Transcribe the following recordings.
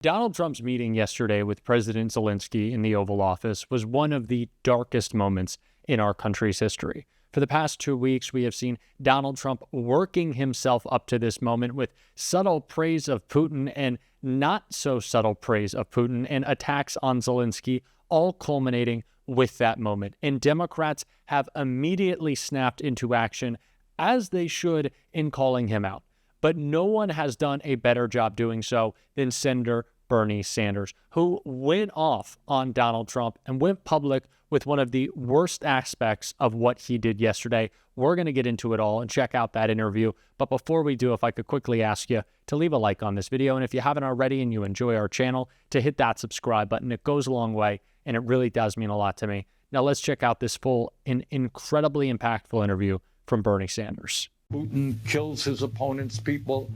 Donald Trump's meeting yesterday with President Zelensky in the Oval Office was one of the darkest moments in our country's history. For the past 2 weeks, we have seen Donald Trump working himself up to this moment with subtle praise of Putin and not so subtle praise of Putin and attacks on Zelensky, all culminating with that moment. And Democrats have immediately snapped into action, as they should, in calling him out. But no one has done a better job doing so than Senator Bernie Sanders, who went off on Donald Trump and went public with one of the worst aspects of what he did yesterday. We're going to get into it all and check out that interview. But before we do, if I could quickly ask you to leave a like on this video, and if you haven't already and you enjoy our channel, to hit that subscribe button. It goes a long way, and it really does mean a lot to me. Now let's check out this full and incredibly impactful interview from Bernie Sanders. Putin kills his opponent's people.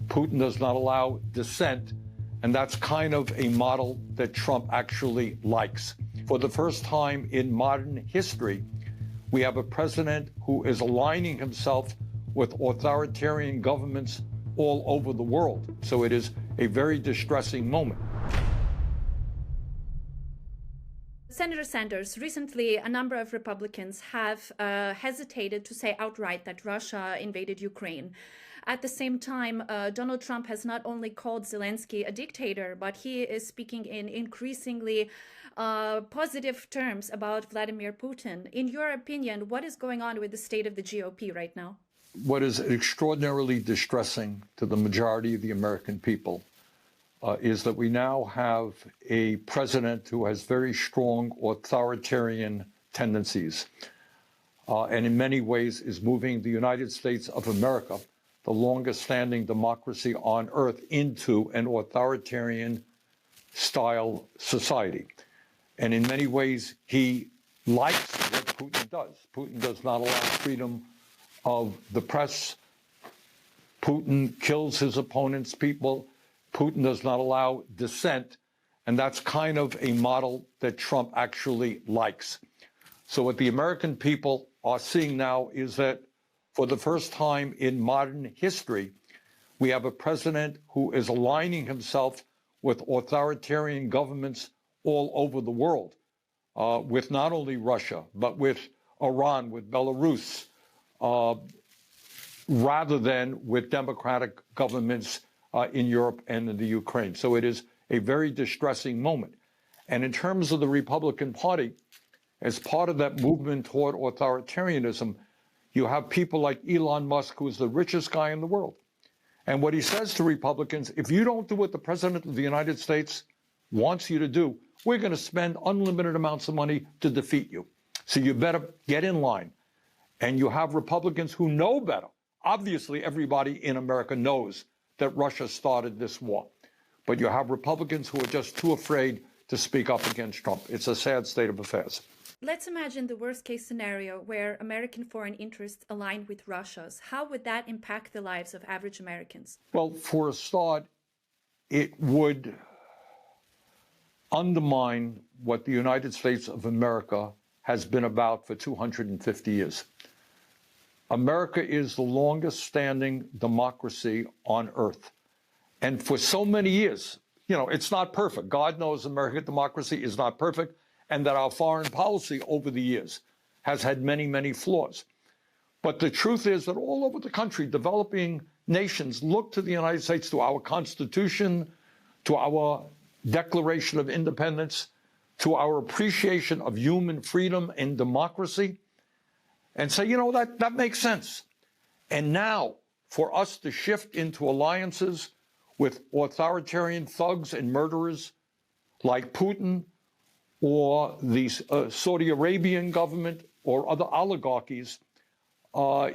Putin does not allow dissent. And that's kind of a model that Trump actually likes. For the first time in modern history, we have a president who is aligning himself with authoritarian governments all over the world. So it is a very distressing moment. Senator Sanders, recently a number of Republicans have hesitated to say outright that Russia invaded Ukraine. At the same time, Donald Trump has not only called Zelensky a dictator, but he is speaking in increasingly positive terms about Vladimir Putin. In your opinion, what is going on with the state of the GOP right now? What is extraordinarily distressing to the majority of the American people is that we now have a president who has very strong authoritarian tendencies and in many ways is moving the United States of America, the longest standing democracy on earth, into an authoritarian style society. And in many ways, he likes what Putin does. Putin does not allow freedom of the press. Putin kills his opponent's people. Putin does not allow dissent. And that's kind of a model that Trump actually likes. So what the American people are seeing now is that for the first time in modern history, we have a president who is aligning himself with authoritarian governments all over the world, with not only Russia, but with Iran, with Belarus, rather than with democratic governments in Europe and in the Ukraine. So it is a very distressing moment. And in terms of the Republican Party, as part of that movement toward authoritarianism, you have people like Elon Musk, who is the richest guy in the world. And what he says to Republicans, if you don't do what the President of the United States wants you to do, we're going to spend unlimited amounts of money to defeat you. So you better get in line. And you have Republicans who know better. Obviously, everybody in America knows that Russia started this war. But you have Republicans who are just too afraid to speak up against Trump. It's a sad state of affairs. Let's imagine the worst case scenario where American foreign interests align with Russia's. How would that impact the lives of average Americans? Well, for a start, it would undermine what the United States of America has been about for 250 years. America is the longest standing democracy on earth. And for so many years, you know, it's not perfect. God knows American democracy is not perfect, and that our foreign policy over the years has had many, many flaws. But the truth is that all over the country, developing nations look to the United States, to our Constitution, to our Declaration of Independence, to our appreciation of human freedom and democracy, and say, you know, that makes sense. And now, for us to shift into alliances with authoritarian thugs and murderers like Putin, or the Saudi Arabian government, or other oligarchies,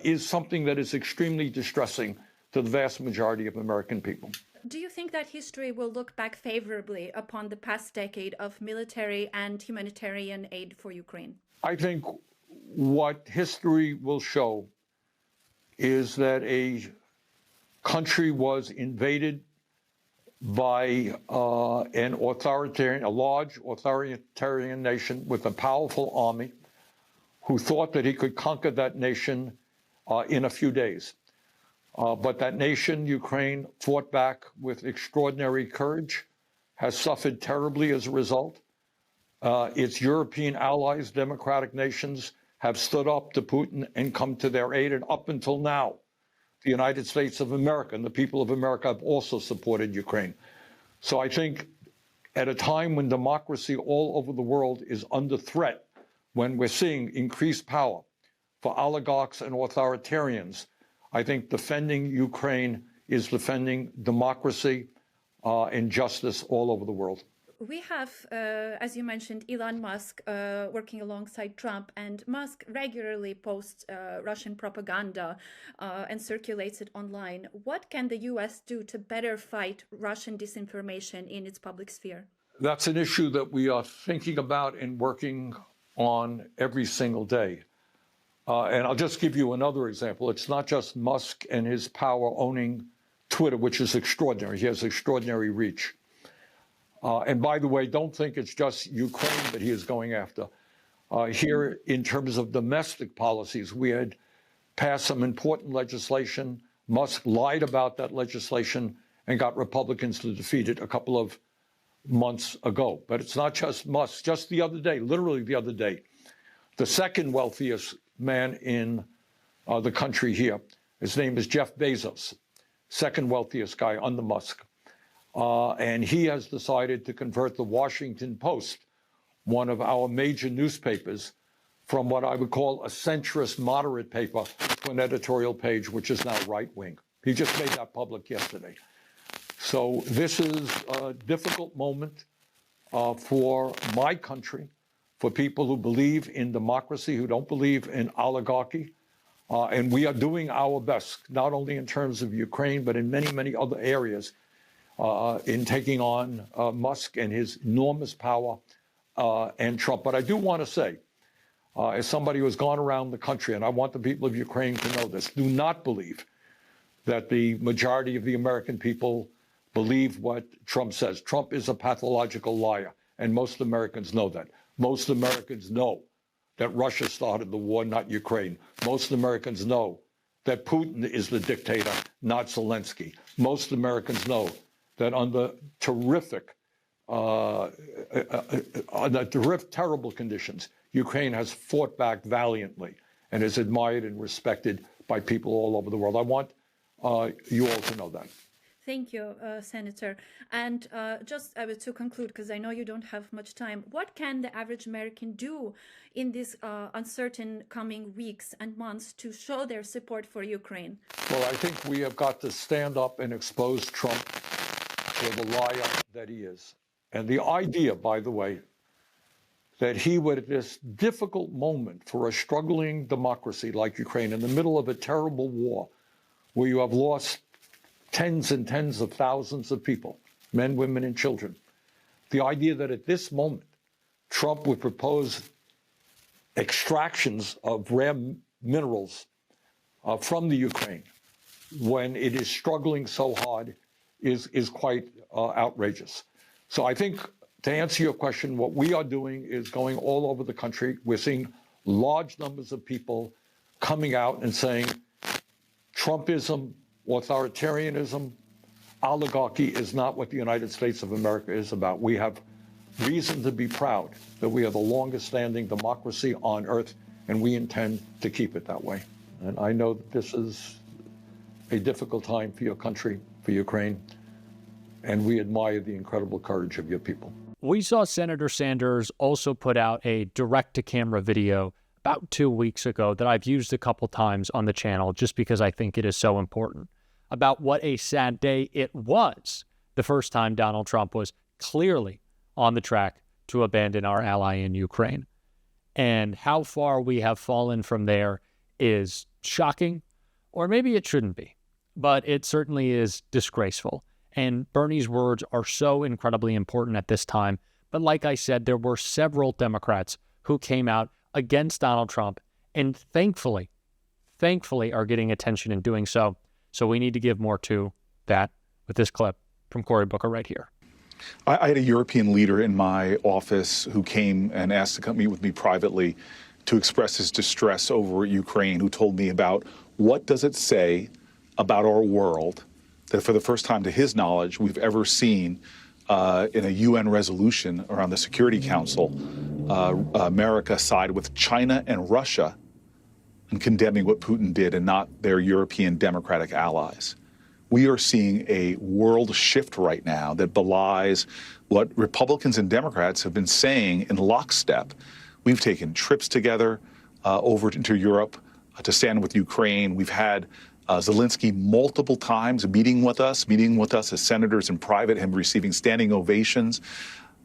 is something that is extremely distressing to the vast majority of American people. Do you think that history will look back favorably upon the past decade of military and humanitarian aid for Ukraine? I think what history will show is that a country was invaded by a large authoritarian nation with a powerful army who thought that he could conquer that nation in a few days. But that nation, Ukraine, fought back with extraordinary courage has suffered terribly as a result. Its European allies, democratic nations, have stood up to Putin and come to their aid. And up until now, the United States of America and the people of America have also supported Ukraine. So I think at a time when democracy all over the world is under threat, when we're seeing increased power for oligarchs and authoritarians, I think defending Ukraine is defending democracy and justice all over the world. We have, as you mentioned, Elon Musk working alongside Trump, and Musk regularly posts Russian propaganda and circulates it online. What can the U.S. do to better fight Russian disinformation in its public sphere? That's an issue that we are thinking about and working on every single day. And I'll just give you another example. It's not just Musk and his power owning Twitter, which is extraordinary. He has extraordinary reach. And by the way, don't think it's just Ukraine that he is going after. Here, in terms of domestic policies, we had passed some important legislation. Musk lied about that legislation and got Republicans to defeat it a couple of months ago. But it's not just Musk. Just the other day, literally the other day, the second wealthiest man in the country here, his name is Jeff Bezos, second wealthiest guy under Musk. And he has decided to convert the Washington Post, one of our major newspapers, from what I would call a centrist moderate paper to an editorial page, which is now right-wing. He just made that public yesterday. So this is a difficult moment for my country, for people who believe in democracy, who don't believe in oligarchy. And we are doing our best, not only in terms of Ukraine, but in many, many other areas, in taking on Musk and his enormous power and Trump. But I do want to say, as somebody who has gone around the country, and I want the people of Ukraine to know this, do not believe that the majority of the American people believe what Trump says. Trump is a pathological liar, and most Americans know that. Most Americans know that Russia started the war, not Ukraine. Most Americans know that Putin is the dictator, not Zelensky. Most Americans know that under terrible conditions, Ukraine has fought back valiantly and is admired and respected by people all over the world. I want you all to know that. Thank you, Senator. And just to conclude, because I know you don't have much time, what can the average American do in these uncertain coming weeks and months to show their support for Ukraine? Well, I think we have got to stand up and expose Trump for the liar that he is. And the idea, by the way, that he would, at this difficult moment for a struggling democracy like Ukraine, in the middle of a terrible war, where you have lost tens and tens of thousands of people, men, women, and children, the idea that at this moment, Trump would propose extractions of rare minerals from the Ukraine when it is struggling so hard is quite outrageous. So I think, to answer your question, what we are doing is going all over the country. We're seeing large numbers of people coming out and saying Trumpism, authoritarianism, oligarchy is not what the United States of America is about. We have reason to be proud that we are the longest standing democracy on earth, and we intend to keep it that way. And I know that this is a difficult time for your country, for Ukraine, and we admire the incredible courage of your people. We saw Senator Sanders also put out a direct-to-camera video about 2 weeks ago that I've used a couple times on the channel just because I think it is so important, about what a sad day it was the first time Donald Trump was clearly on the track to abandon our ally in Ukraine. And how far we have fallen from there is shocking, or maybe it shouldn't be, but it certainly is disgraceful. And Bernie's words are so incredibly important at this time. But like I said, there were several Democrats who came out against Donald Trump and thankfully are getting attention in doing so. So we need to give more to that with this clip from Cory Booker right here. I had a European leader in my office who came and asked to come meet with me privately to express his distress over Ukraine, who told me about what does it say about our world that for the first time to his knowledge we've ever seen in a UN resolution around the Security Council, America sided with China and Russia in condemning what Putin did and not their European democratic allies. We are seeing a world shift right now that belies what Republicans and Democrats have been saying in lockstep. We've taken trips together over into Europe to stand with Ukraine. We've had Zelensky multiple times meeting with us as senators in private, him receiving standing ovations.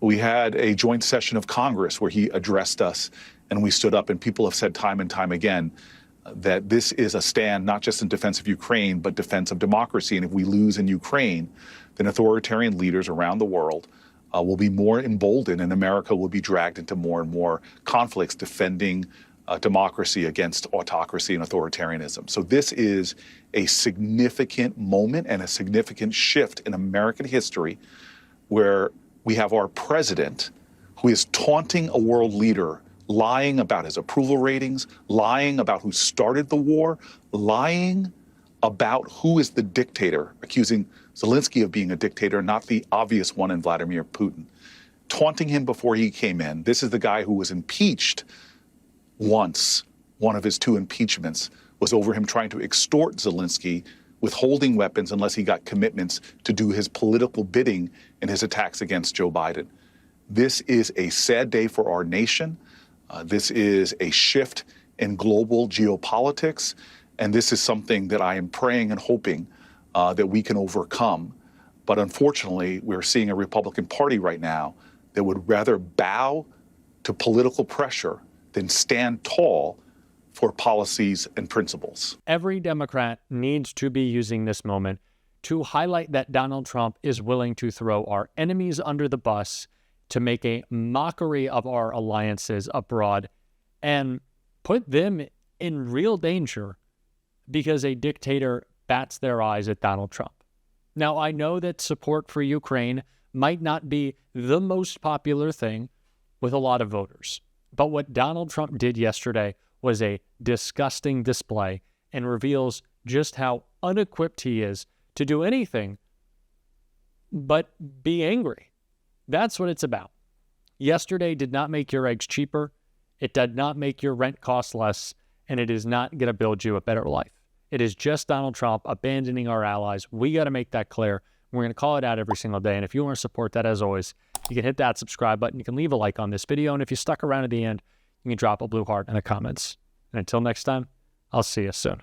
We had a joint session of Congress where he addressed us and we stood up, and people have said time and time again that this is a stand not just in defense of Ukraine, but defense of democracy. And if we lose in Ukraine, then authoritarian leaders around the world will be more emboldened, and America will be dragged into more and more conflicts defending democracy against autocracy and authoritarianism. So this is a significant moment and a significant shift in American history where we have our president who is taunting a world leader, lying about his approval ratings, lying about who started the war, lying about who is the dictator, accusing Zelensky of being a dictator, not the obvious one in Vladimir Putin, taunting him before he came in. This is the guy who was impeached once. One of his two impeachments was over him trying to extort Zelensky, withholding weapons unless he got commitments to do his political bidding in his attacks against Joe Biden. This is a sad day for our nation. This is a shift in global geopolitics, and this is something that I am praying and hoping that we can overcome. But unfortunately, we're seeing a Republican Party right now that would rather bow to political pressure than stand tall for policies and principles. Every Democrat needs to be using this moment to highlight that Donald Trump is willing to throw our enemies under the bus, to make a mockery of our alliances abroad, and put them in real danger because a dictator bats their eyes at Donald Trump. Now, I know that support for Ukraine might not be the most popular thing with a lot of voters, but what Donald Trump did yesterday was a disgusting display and reveals just how unequipped he is to do anything but be angry. That's what it's about. Yesterday did not make your eggs cheaper. It did not make your rent cost less, and it is not going to build you a better life. It is just Donald Trump abandoning our allies. We got to make that clear. We're going to call it out every single day. And if you want to support that, as always, you can hit that subscribe button. You can leave a like on this video. And if you stuck around to the end, you can drop a blue heart in the comments. And until next time, I'll see you soon.